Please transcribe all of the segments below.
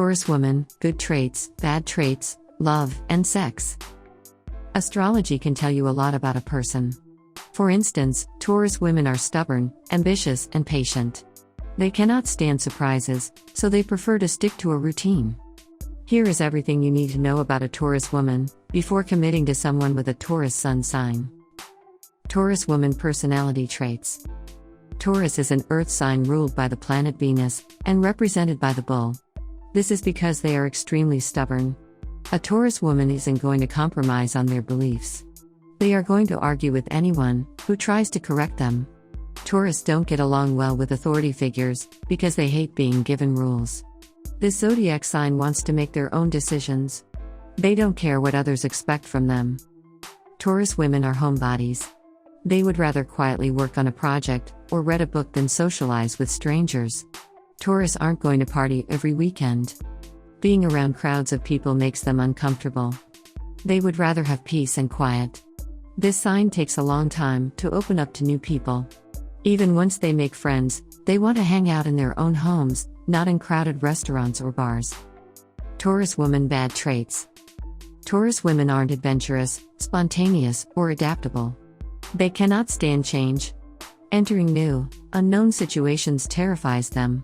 Taurus woman, good traits, bad traits, love, and sex. Astrology can tell you a lot about a person. For instance, Taurus women are stubborn, ambitious, and patient. They cannot stand surprises, so they prefer to stick to a routine. Here is everything you need to know about a Taurus woman before committing to someone with a Taurus sun sign. Taurus woman personality traits. Taurus is an earth sign ruled by the planet Venus and represented by the bull. This is because they are extremely stubborn. A Taurus woman isn't going to compromise on their beliefs. They are going to argue with anyone who tries to correct them. Taurus don't get along well with authority figures because they hate being given rules. This zodiac sign wants to make their own decisions. They don't care what others expect from them. Taurus women are homebodies. They would rather quietly work on a project or read a book than socialize with strangers. Taurus aren't going to party every weekend. Being around crowds of people makes them uncomfortable. They would rather have peace and quiet. This sign takes a long time to open up to new people. Even once they make friends, they want to hang out in their own homes, not in crowded restaurants or bars. Taurus woman bad traits. Taurus women aren't adventurous, spontaneous, or adaptable. They cannot stand change. Entering new, unknown situations terrifies them.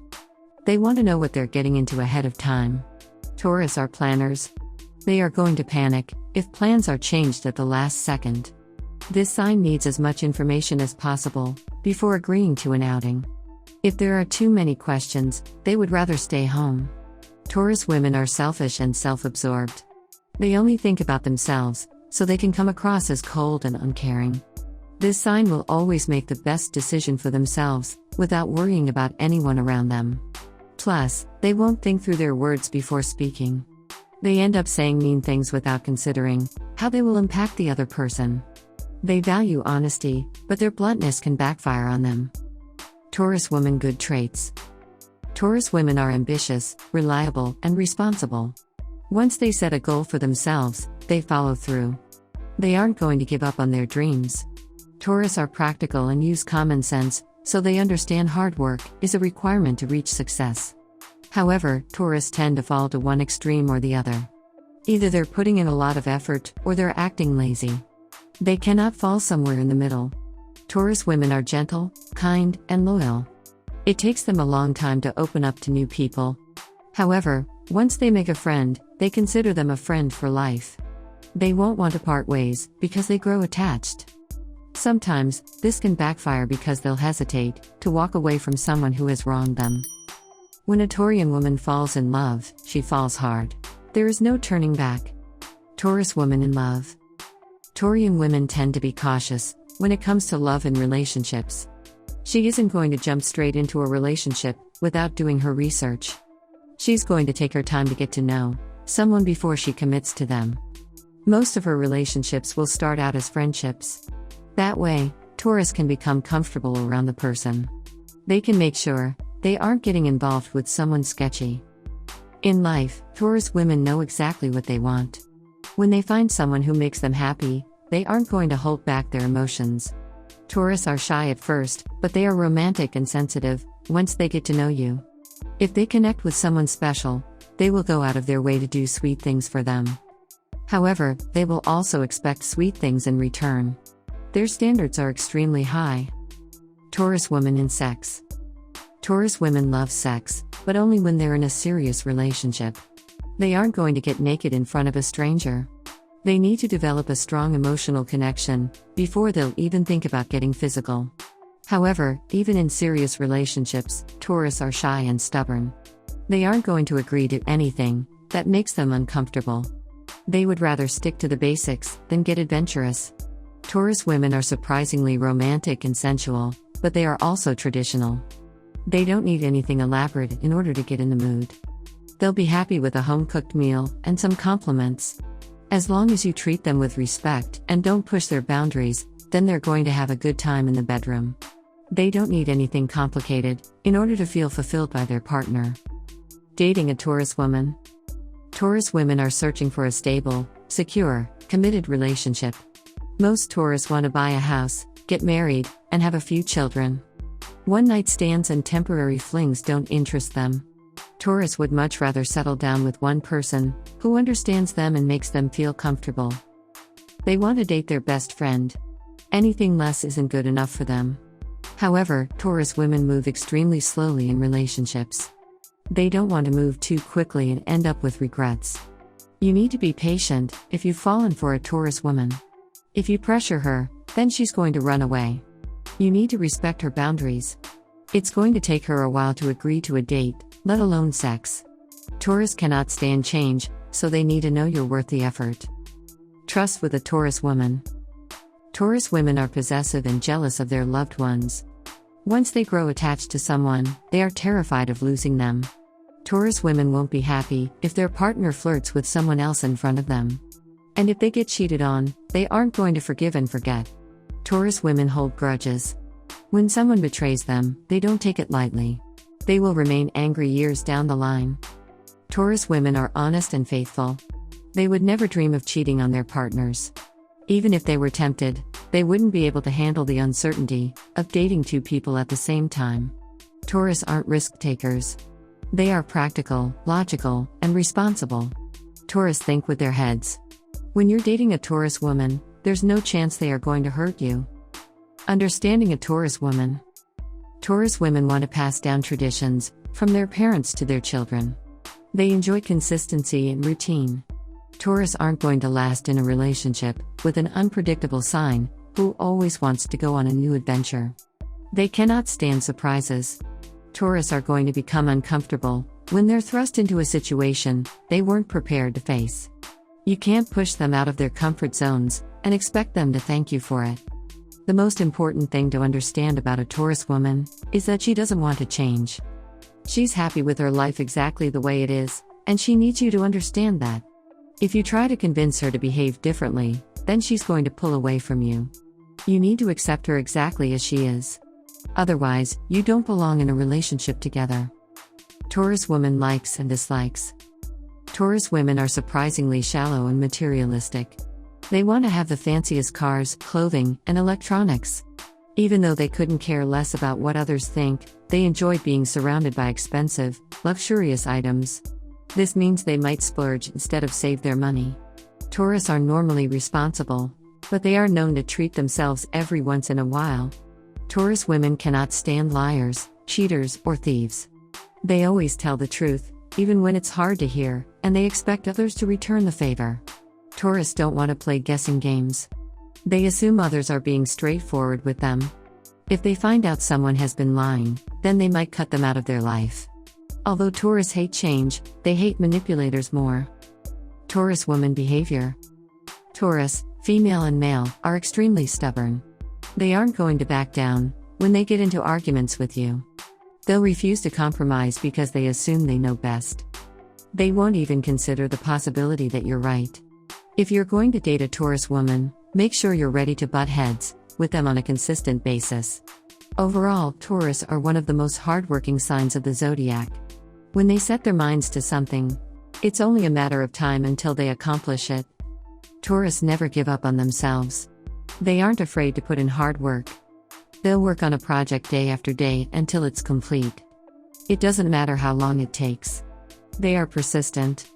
They want to know what they're getting into ahead of time. Taurus are planners. They are going to panic if plans are changed at the last second. This sign needs as much information as possible before agreeing to an outing. If there are too many questions, they would rather stay home. Taurus women are selfish and self-absorbed. They only think about themselves, so they can come across as cold and uncaring. This sign will always make the best decision for themselves, without worrying about anyone around them. Plus, they won't think through their words before speaking. They end up saying mean things without considering how they will impact the other person. They value honesty, but their bluntness can backfire on them. Taurus woman good traits. Taurus women are ambitious, reliable, and responsible. Once they set a goal for themselves, they follow through. They aren't going to give up on their dreams. Taurus are practical and use common sense, so they understand hard work is a requirement to reach success. However, Taurus tend to fall to one extreme or the other. Either they're putting in a lot of effort, or they're acting lazy. They cannot fall somewhere in the middle. Taurus women are gentle, kind, and loyal. It takes them a long time to open up to new people. However, once they make a friend, they consider them a friend for life. They won't want to part ways, because they grow attached. Sometimes, this can backfire because they'll hesitate to walk away from someone who has wronged them. When a Taurian woman falls in love, she falls hard. There is no turning back. Taurus woman in love. Taurian women tend to be cautious when it comes to love and relationships. She isn't going to jump straight into a relationship without doing her research. She's going to take her time to get to know someone before she commits to them. Most of her relationships will start out as friendships. That way, Taurus can become comfortable around the person. They can make sure they aren't getting involved with someone sketchy. In life, Taurus women know exactly what they want. When they find someone who makes them happy, they aren't going to hold back their emotions. Taurus are shy at first, but they are romantic and sensitive once they get to know you. If they connect with someone special, they will go out of their way to do sweet things for them. However, they will also expect sweet things in return. Their standards are extremely high. Taurus women in sex. Taurus women love sex, but only when they're in a serious relationship. They aren't going to get naked in front of a stranger. They need to develop a strong emotional connection before they'll even think about getting physical. However, even in serious relationships, Taurus are shy and stubborn. They aren't going to agree to anything that makes them uncomfortable. They would rather stick to the basics than get adventurous. Taurus women are surprisingly romantic and sensual, but they are also traditional. They don't need anything elaborate in order to get in the mood. They'll be happy with a home-cooked meal and some compliments. As long as you treat them with respect and don't push their boundaries, then they're going to have a good time in the bedroom. They don't need anything complicated in order to feel fulfilled by their partner. Dating a Taurus woman. Taurus women are searching for a stable, secure, committed relationship. Most Taurus want to buy a house, get married, and have a few children. One-night stands and temporary flings don't interest them. Taurus would much rather settle down with one person who understands them and makes them feel comfortable. They want to date their best friend. Anything less isn't good enough for them. However, Taurus women move extremely slowly in relationships. They don't want to move too quickly and end up with regrets. You need to be patient if you've fallen for a Taurus woman. If you pressure her, then she's going to run away. You need to respect her boundaries. It's going to take her a while to agree to a date, let alone sex. Taurus cannot stand change, so they need to know you're worth the effort. Trust with a Taurus woman. Taurus women are possessive and jealous of their loved ones. Once they grow attached to someone, they are terrified of losing them. Taurus women won't be happy if their partner flirts with someone else in front of them. And if they get cheated on, they aren't going to forgive and forget. Taurus women hold grudges. When someone betrays them, they don't take it lightly. They will remain angry years down the line. Taurus women are honest and faithful. They would never dream of cheating on their partners. Even if they were tempted, they wouldn't be able to handle the uncertainty of dating two people at the same time. Taurus aren't risk takers. They are practical, logical, and responsible. Taurus think with their heads. When you're dating a Taurus woman, there's no chance they are going to hurt you. Understanding a Taurus woman. Taurus women want to pass down traditions from their parents to their children. They enjoy consistency and routine. Taurus aren't going to last in a relationship with an unpredictable sign who always wants to go on a new adventure. They cannot stand surprises. Taurus are going to become uncomfortable when they're thrust into a situation they weren't prepared to face. You can't push them out of their comfort zones and expect them to thank you for it. The most important thing to understand about a Taurus woman is that she doesn't want to change. She's happy with her life exactly the way it is, and she needs you to understand that. If you try to convince her to behave differently, then she's going to pull away from you. You need to accept her exactly as she is. Otherwise, you don't belong in a relationship together. Taurus woman likes and dislikes. Taurus women are surprisingly shallow and materialistic. They want to have the fanciest cars, clothing, and electronics. Even though they couldn't care less about what others think, they enjoy being surrounded by expensive, luxurious items. This means they might splurge instead of save their money. Taurus are normally responsible, but they are known to treat themselves every once in a while. Taurus women cannot stand liars, cheaters, or thieves. They always tell the truth, even when it's hard to hear, and they expect others to return the favor. Taurus don't want to play guessing games. They assume others are being straightforward with them. If they find out someone has been lying, then they might cut them out of their life. Although Taurus hate change, they hate manipulators more. Taurus woman behavior. Taurus, female and male, are extremely stubborn. They aren't going to back down when they get into arguments with you. They'll refuse to compromise because they assume they know best. They won't even consider the possibility that you're right. If you're going to date a Taurus woman, make sure you're ready to butt heads with them on a consistent basis. Overall, Taurus are one of the most hardworking signs of the zodiac. When they set their minds to something, it's only a matter of time until they accomplish it. Taurus never give up on themselves. They aren't afraid to put in hard work. They'll work on a project day after day until it's complete. It doesn't matter how long it takes. They are persistent.